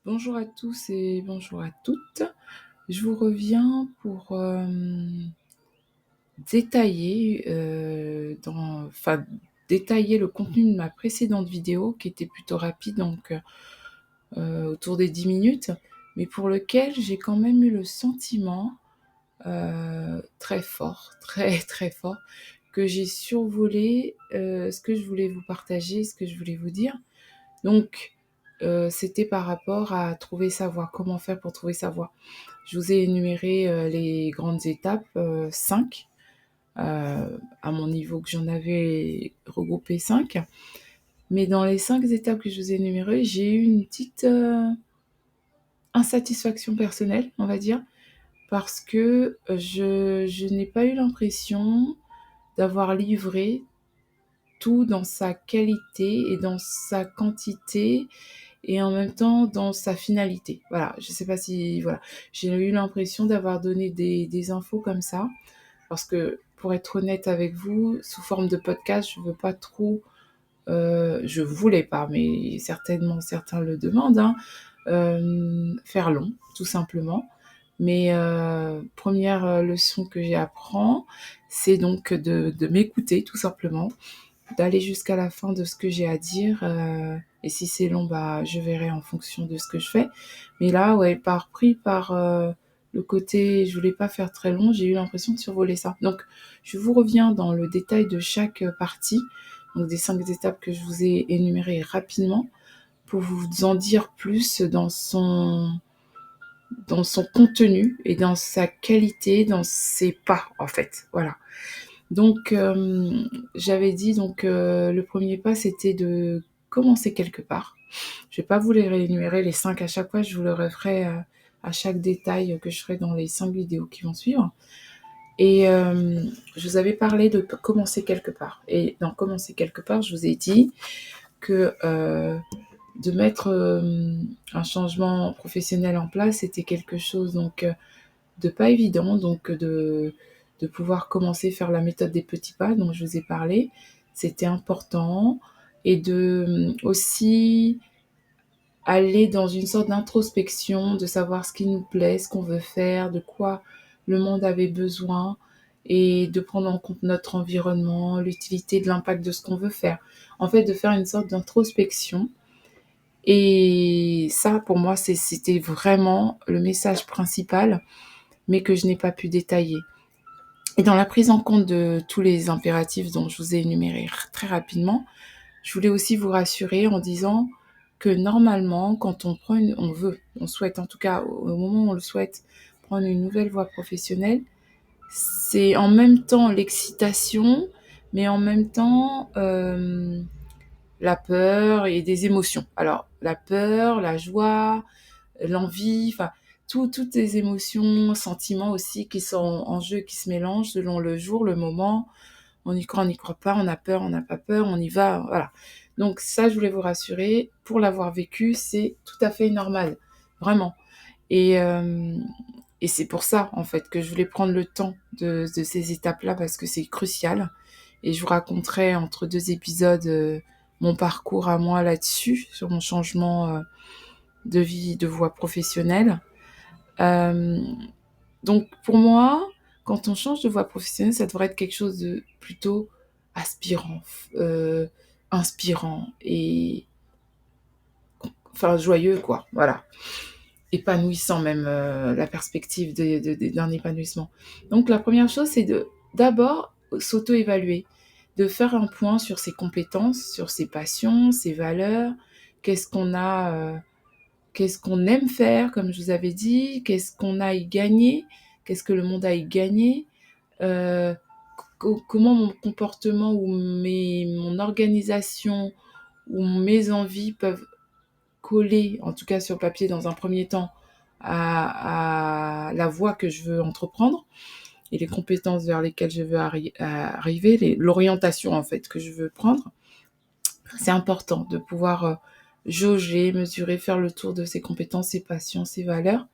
Bonjour à tous et bonjour à toutes. Je vous reviens pour, détailler, détailler le contenu de ma précédente vidéo qui était plutôt rapide donc, autour des 10 minutes, mais pour lequel j'ai quand même eu le sentiment, très fort, très, très fort, que j'ai survolé, ce que je voulais vous partager, ce que je voulais vous dire. Donc, c'était par rapport à trouver sa voie. Comment faire pour trouver sa voie? Je vous ai énuméré, les grandes étapes, 5, à mon niveau que j'en avais regroupé 5. Mais dans les 5 étapes que je vous ai énumérées, j'ai eu une petite, insatisfaction personnelle, on va dire, parce que, je n'ai pas eu l'impression d'avoir livré tout dans sa qualité et dans sa quantité et en même temps dans sa finalité. Voilà, je sais pas si voilà, j'ai eu l'impression d'avoir donné des infos comme ça, parce que pour être honnête avec vous, sous forme de podcast, je veux pas trop, je voulais pas, mais certainement certains le demandent, hein, faire long, tout simplement. Mais 1re, leçon que j'apprends, c'est donc de m'écouter tout simplement, d'aller jusqu'à la fin de ce que j'ai à dire, et si c'est long, bah, je verrai en fonction de ce que je fais. Mais là, ouais, pris par, le côté je voulais pas faire très long, j'ai eu l'impression de survoler ça. Donc je vous reviens dans le détail de chaque, partie, donc des 5 étapes que je vous ai énumérées rapidement, pour vous en dire plus dans son contenu et dans sa qualité, dans ses pas, en fait, voilà. Donc, j'avais dit donc, le premier pas, c'était de commencer quelque part. Je vais pas vous les réénumérer les 5 à chaque fois, je vous le referai, à chaque détail que je ferai dans les 5 vidéos qui vont suivre et je vous avais parlé de commencer quelque part et dans commencer quelque part, je vous ai dit que, de mettre, un changement professionnel en place, c'était quelque chose donc, de pas évident, donc de pouvoir commencer, faire la méthode des petits pas dont je vous ai parlé. C'était important et de, aussi aller dans une sorte d'introspection, de savoir ce qui nous plaît, ce qu'on veut faire, de quoi le monde avait besoin et de prendre en compte notre environnement, l'utilité de l'impact de ce qu'on veut faire. En fait, de faire une sorte d'introspection et ça, pour moi, c'était vraiment le message principal, mais que je n'ai pas pu détailler. Et dans la prise en compte de tous les impératifs dont je vous ai énumérés très rapidement, je voulais aussi vous rassurer en disant que normalement, quand on souhaite en tout cas au moment où on le souhaite, prendre une nouvelle voie professionnelle, c'est en même temps l'excitation, mais en même temps, la peur et des émotions. Alors la peur, la joie, l'envie, enfin toutes les émotions, sentiments aussi qui sont en jeu, qui se mélangent selon le jour, le moment. On y croit, on n'y croit pas, on a peur, on n'a pas peur, on y va, voilà. Donc ça, je voulais vous rassurer, pour l'avoir vécu, c'est tout à fait normal, vraiment. Et et c'est pour ça, en fait, que je voulais prendre le temps de ces étapes-là parce que c'est crucial et je vous raconterai entre 2 épisodes, mon parcours à moi là-dessus, sur mon changement, de vie, de voie professionnelle. Hem, donc pour moi, quand on change de voie professionnelle, ça devrait être quelque chose de plutôt aspirant, inspirant et enfin joyeux quoi, voilà. Épanouissant même, la perspective d'un épanouissement. Donc la première chose, c'est d'abord s'auto-évaluer, de faire un point sur ses compétences, sur ses passions, ses valeurs, qu'est-ce qu'on a, qu'est-ce qu'on aime faire, comme je vous avais dit? Qu'est-ce qu'on a à y gagner? Qu'est-ce que le monde a à y gagner? Heu, comment mon comportement ou mon organisation ou mes envies peuvent coller, en tout cas sur papier dans un premier temps, à la voie que je veux entreprendre et les compétences vers lesquelles je veux arriver, l'orientation en fait que je veux prendre. C'est important de pouvoir, jauger, mesurer, faire le tour de ses compétences, ses passions, ses valeurs.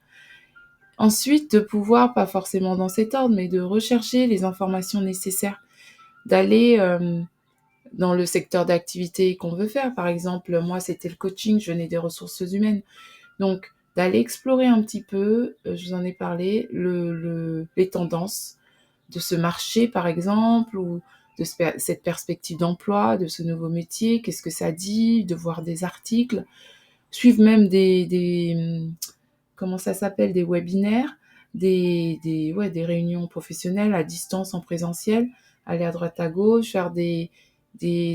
Ensuite, de pouvoir, pas forcément dans cet ordre, mais de rechercher les informations nécessaires, d'aller, dans le secteur d'activité qu'on veut faire. Par exemple, moi, c'était le coaching, je venais des ressources humaines. Donc, d'aller explorer un petit peu, je vous en ai parlé, les tendances de ce marché, par exemple, ou de cette perspective d'emploi, de ce nouveau métier, qu'est-ce que ça dit, de voir des articles, suivre même comment ça s'appelle, des webinaires, ouais, des réunions professionnelles à distance, en présentiel, aller à droite à gauche, faire des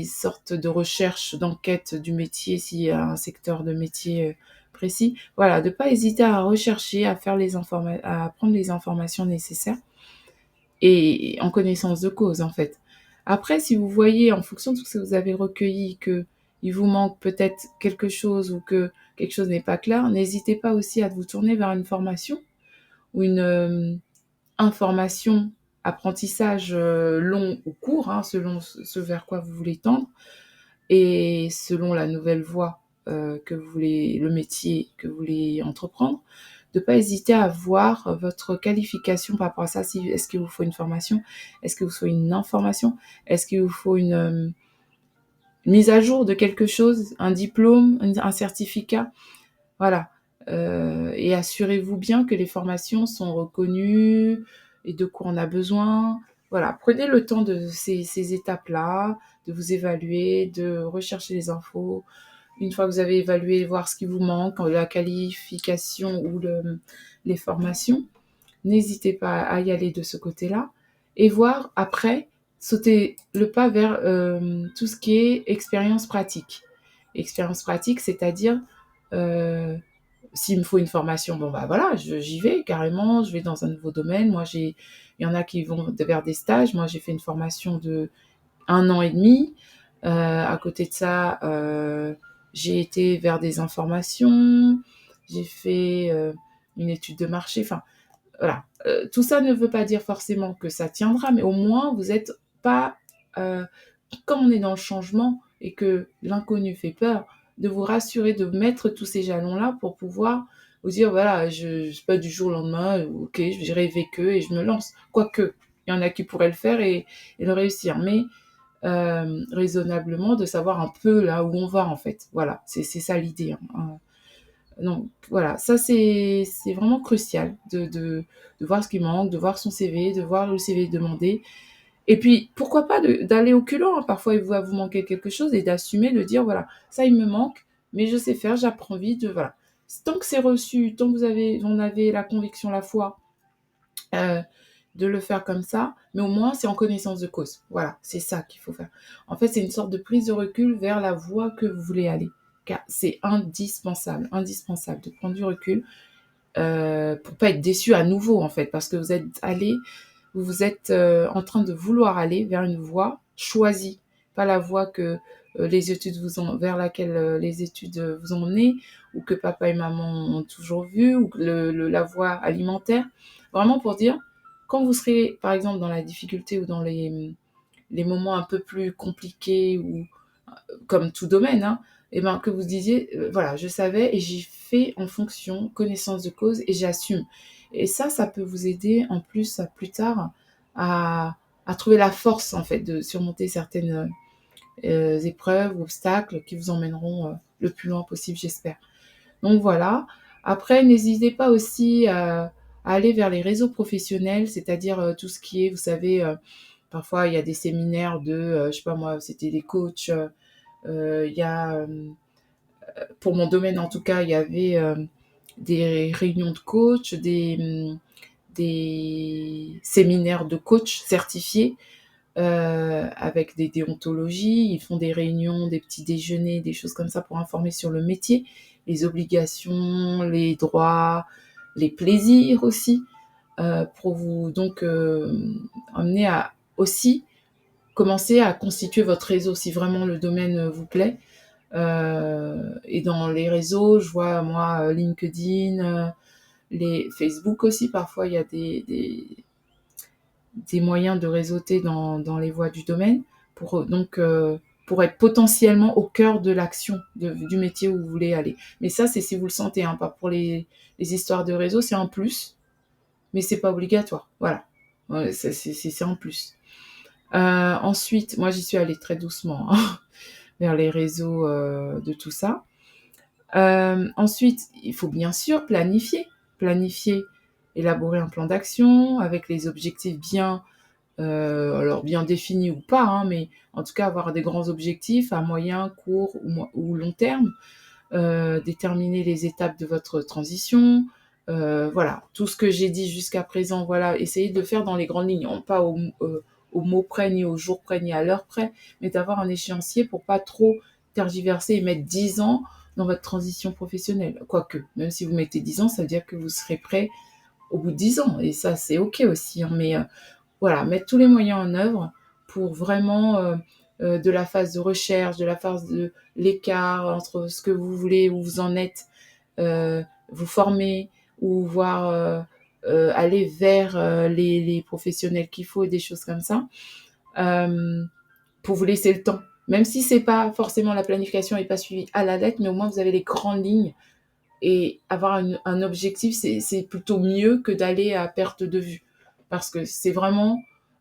sortes de recherches, d'enquête du métier, s'il y a un secteur de métier précis. Voilà, de ne pas hésiter à rechercher, à à prendre les informations nécessaires et en connaissance de cause, en fait. Après, si vous voyez, en fonction de tout ce que vous avez recueilli, que il vous manque peut-être quelque chose ou que quelque chose n'est pas clair, n'hésitez pas aussi à vous tourner vers une formation ou une information, apprentissage long ou court, hein, selon ce vers quoi vous voulez tendre et selon la nouvelle voie que vous voulez, le métier que vous voulez entreprendre, de ne pas hésiter à voir votre qualification par rapport à ça. Si, est-ce qu'il vous faut une formation? Est-ce qu'il vous faut une information? Est-ce qu'il vous faut une mise à jour de quelque chose? Un diplôme? Un certificat? Voilà. Et assurez-vous bien que les formations sont reconnues et de quoi on a besoin. Voilà, prenez le temps de ces étapes-là, de vous évaluer, de rechercher les infos. Une fois que vous avez évalué, voir ce qui vous manque, la qualification ou les formations, n'hésitez pas à y aller de ce côté-là et voir après, sauter le pas vers tout ce qui est expérience pratique. Expérience pratique, c'est-à-dire s'il me faut une formation, bon bah voilà, j'y vais carrément, je vais dans un nouveau domaine. Il y en a qui vont vers des stages. Moi, j'ai fait une formation de 1 an et demi. À côté de ça, j'ai été vers des informations. J'ai fait une étude de marché. Enfin, voilà. Tout ça ne veut pas dire forcément que ça tiendra, mais au moins vous n'êtes pas, euh, comme on est dans le changement et que l'inconnu fait peur, de vous rassurer, de mettre tous ces jalons-là pour pouvoir vous dire, voilà, je sais pas du jour au lendemain, ok, j'irai avec eux et je me lance. Quoique, il y en a qui pourraient le faire et le réussir, mais raisonnablement, de savoir un peu là où on va en fait. Voilà, c'est ça l'idée. Hein. Donc voilà, ça c'est vraiment crucial de voir ce qui manque, de voir son CV, de voir le CV demandé et puis, pourquoi pas d'aller au culot, hein. Parfois, il va vous manquer quelque chose et d'assumer, de dire, voilà, ça, il me manque, mais je sais faire, j'apprends vite, voilà. Tant que c'est reçu, tant que on avez la conviction, la foi, euh, de le faire comme ça, mais au moins, c'est en connaissance de cause. Voilà, c'est ça qu'il faut faire. En fait, c'est une sorte de prise de recul vers la voie que vous voulez aller. Car c'est indispensable, indispensable de prendre du recul pour pas être déçu à nouveau, en fait, parce que vous êtes en train de vouloir aller vers une voie choisie, pas la voie que vers laquelle les études vous ont mené, ou que papa et maman ont toujours vu, ou la voie alimentaire. Vraiment pour dire, quand vous serez, par exemple, dans la difficulté ou dans les moments un peu plus compliqués, ou comme tout domaine, hein, et ben, que vous disiez, voilà, je savais et j'ai fait en fonction, connaissance de cause, et j'assume. Et ça peut vous aider en plus plus tard à, à trouver la force en fait de surmonter certaines épreuves ou obstacles qui vous emmèneront le plus loin possible, j'espère. Donc voilà. Après, n'hésitez pas aussi à aller vers les réseaux professionnels, c'est-à-dire tout ce qui est, vous savez, parfois il y a des séminaires je sais pas moi, c'était des coachs. Il y a, pour mon domaine en tout cas, il y avait des réunions de coach, des séminaires de coach certifiés avec des déontologies. Ils font des réunions, des petits déjeuners, des choses comme ça pour informer sur le métier, les obligations, les droits, les plaisirs aussi, pour vous donc amener à aussi commencer à constituer votre réseau si vraiment le domaine vous plaît. Et dans les réseaux, je vois moi LinkedIn, les Facebook aussi, parfois il y a des moyens de réseauter dans les voies du domaine pour être potentiellement au cœur de l'action du métier où vous voulez aller. Mais ça, c'est si vous le sentez, hein, pas pour les histoires de réseau, c'est un plus, mais c'est pas obligatoire. Voilà, ouais, c'est un plus. Ensuite, moi j'y suis allée très doucement hein, vers les réseaux de tout ça. Ensuite, il faut bien sûr planifier, élaborer un plan d'action avec les objectifs bien, alors bien définis ou pas, hein, mais en tout cas avoir des grands objectifs à moyen, court ou long terme. Déterminer les étapes de votre transition. Voilà, tout ce que j'ai dit jusqu'à présent, voilà, essayez de le faire dans les grandes lignes, pas au mot près, ni au jour près, ni à l'heure près, mais d'avoir un échéancier pour pas trop tergiverser et mettre 10 ans dans votre transition professionnelle. Quoique, même si vous mettez 10 ans, ça veut dire que vous serez prêt au bout de 10 ans, et ça, c'est OK aussi, hein, mais voilà, mettre tous les moyens en œuvre pour vraiment, de la phase de recherche, de la phase de l'écart entre ce que vous voulez, où vous en êtes, vous former ou voir, aller vers les professionnels qu'il faut et des choses comme ça, euh, pour vous laisser le temps. Même si c'est pas forcément la planification n'est pas suivie à la lettre, mais au moins vous avez les grandes lignes et avoir un objectif, c'est plutôt mieux que d'aller à perte de vue. Parce que c'est vraiment,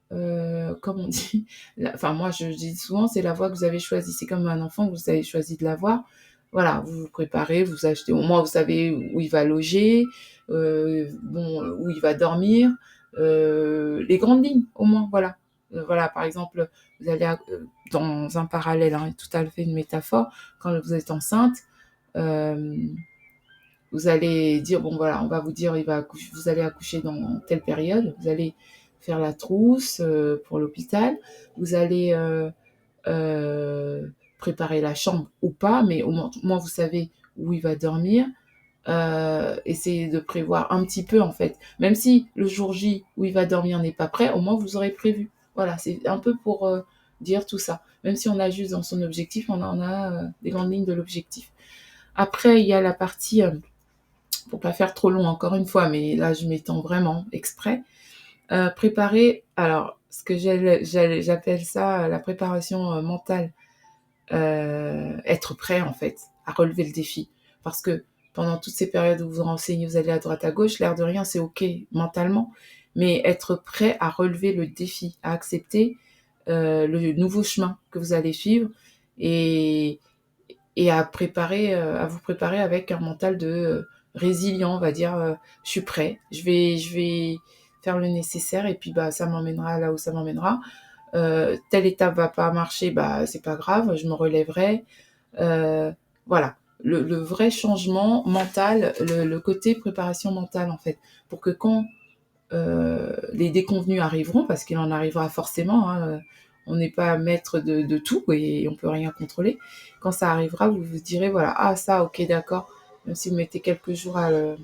comme on dit, enfin moi je dis souvent, c'est la voie que vous avez choisie. C'est comme un enfant que vous avez choisi de l'avoir. Voilà, vous vous préparez, vous achetez, au moins vous savez où il va loger, bon, où il va dormir, les grandes lignes, au moins, voilà. Voilà, par exemple, vous allez dans un parallèle, hein, tout à fait une métaphore, quand vous êtes enceinte, euh, vous allez dire, bon voilà, on va vous dire, vous allez accoucher dans telle période, vous allez faire la trousse pour l'hôpital, vous allez euh, préparer la chambre ou pas, mais au moins vous savez où il va dormir. Essayez de prévoir un petit peu en fait. Même si le jour J où il va dormir n'est pas prêt, au moins vous aurez prévu. Voilà, c'est un peu pour dire tout ça. Même si on a juste dans son objectif, on en a des grandes lignes de l'objectif. Après, il y a la partie pour pas faire trop long encore une fois, mais là je m'étends vraiment exprès. Préparer, alors ce que j'appelle ça la préparation mentale, être prêt en fait à relever le défi. Parce que pendant toutes ces périodes où vous vous renseignez, vous allez à droite à gauche, l'air de rien c'est ok mentalement, mais être prêt à relever le défi, à accepter le nouveau chemin que vous allez suivre et, et à vous préparer avec un mental de résilient, on va dire, je suis prêt, je vais faire le nécessaire et puis bah ça m'emmènera là où ça m'emmènera. Telle étape va pas marcher, bah c'est pas grave, je me relèverai. Voilà, le vrai changement mental, le côté préparation mentale en fait, pour que quand les déconvenus arriveront, parce qu'il en arrivera forcément, hein, on n'est pas maître de tout et on peut rien contrôler. Quand ça arrivera, vous vous direz voilà, ah ça, ok, d'accord. Même si vous mettez quelques jours à le,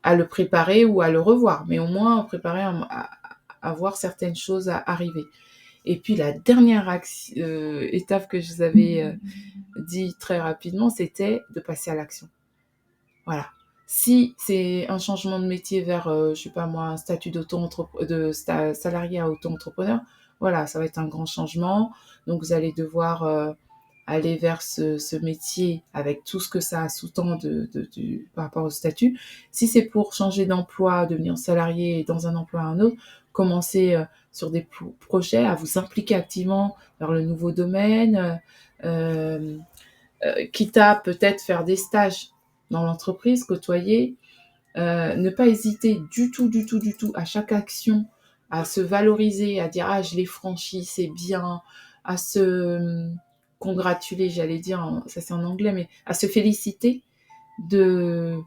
à le préparer ou à le revoir, mais au moins préparer à voir certaines choses à arriver. Et puis la dernière étape que je vous avais dit très rapidement, c'était de passer à l'action. Voilà. Si c'est un changement de métier vers, je sais pas moi, un statut salarié à auto-entrepreneur, voilà, ça va être un grand changement. Donc vous allez devoir aller vers ce métier avec tout ce que ça sous-tend par rapport au statut. Si c'est pour changer d'emploi, devenir salarié dans un emploi à un autre, commencer sur des projets, à vous impliquer activement vers le nouveau domaine. Euh, Quitte à peut-être faire des stages dans l'entreprise, côtoyer, ne pas hésiter du tout à chaque action à se valoriser, à dire ah je l'ai franchi, c'est bien, à se congratuler, j'allais dire, ça c'est en anglais, mais à se féliciter de,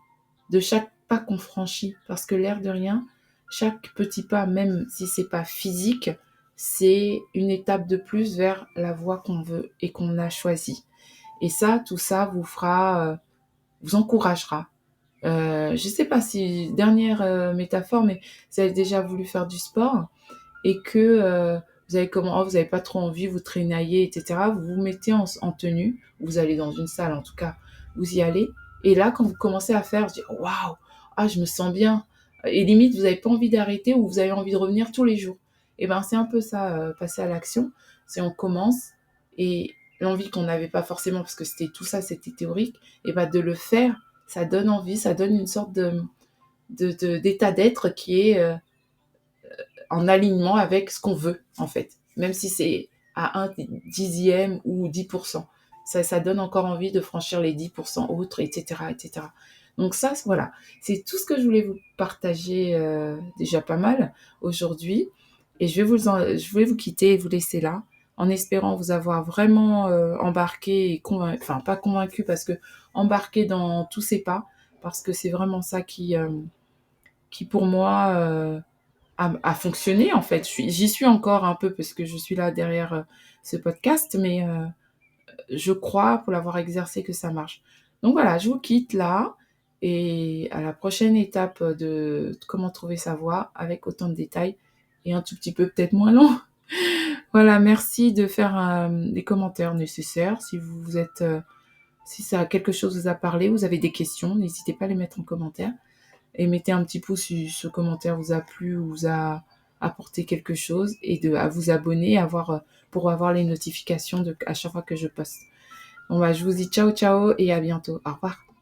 de chaque pas qu'on franchit, parce que l'air de rien, chaque petit pas, même si c'est pas physique, c'est une étape de plus vers la voie qu'on veut et qu'on a choisie. Et ça, tout ça vous fera, vous encouragera. Je sais pas si, dernière métaphore, mais vous avez déjà voulu faire du sport et que vous avez pas trop envie, vous traînaillez, etc. Vous vous mettez en tenue, vous allez dans une salle en tout cas, vous y allez. Et là, quand vous commencez à faire, je dis waouh, ah je me sens bien. Et limite, vous n'avez pas envie d'arrêter ou vous avez envie de revenir tous les jours. Et ben c'est un peu ça, passer à l'action. C'est on commence et l'envie qu'on n'avait pas forcément parce que c'était tout ça, c'était théorique, et ben de le faire, ça donne envie, ça donne une sorte d'état d'être qui est en alignement avec ce qu'on veut, en fait. Même si c'est à un dixième ou 10%. ça donne encore envie de franchir les 10% autres, etc., etc. Donc ça, voilà, c'est tout ce que je voulais vous partager, déjà pas mal aujourd'hui. Et je vais vous quitter et vous laisser là, en espérant vous avoir vraiment embarqué et convaincu, enfin pas convaincu parce que embarqué dans tous ces pas, parce que c'est vraiment ça qui pour moi a fonctionné en fait. J'y suis encore un peu parce que je suis là derrière ce podcast, mais je crois, pour l'avoir exercé, que ça marche. Donc voilà, je vous quitte là et à la prochaine étape de comment trouver sa voix avec autant de détails et un tout petit peu peut-être moins long. Voilà, merci de faire les commentaires nécessaires. Si vous êtes, si ça quelque chose vous a parlé, vous avez des questions, n'hésitez pas à les mettre en commentaire et mettez un petit pouce si ce commentaire vous a plu ou vous a apporté quelque chose et à vous abonner, pour avoir les notifications à chaque fois que je poste. Bon bah, je vous dis ciao ciao et à bientôt. Au revoir.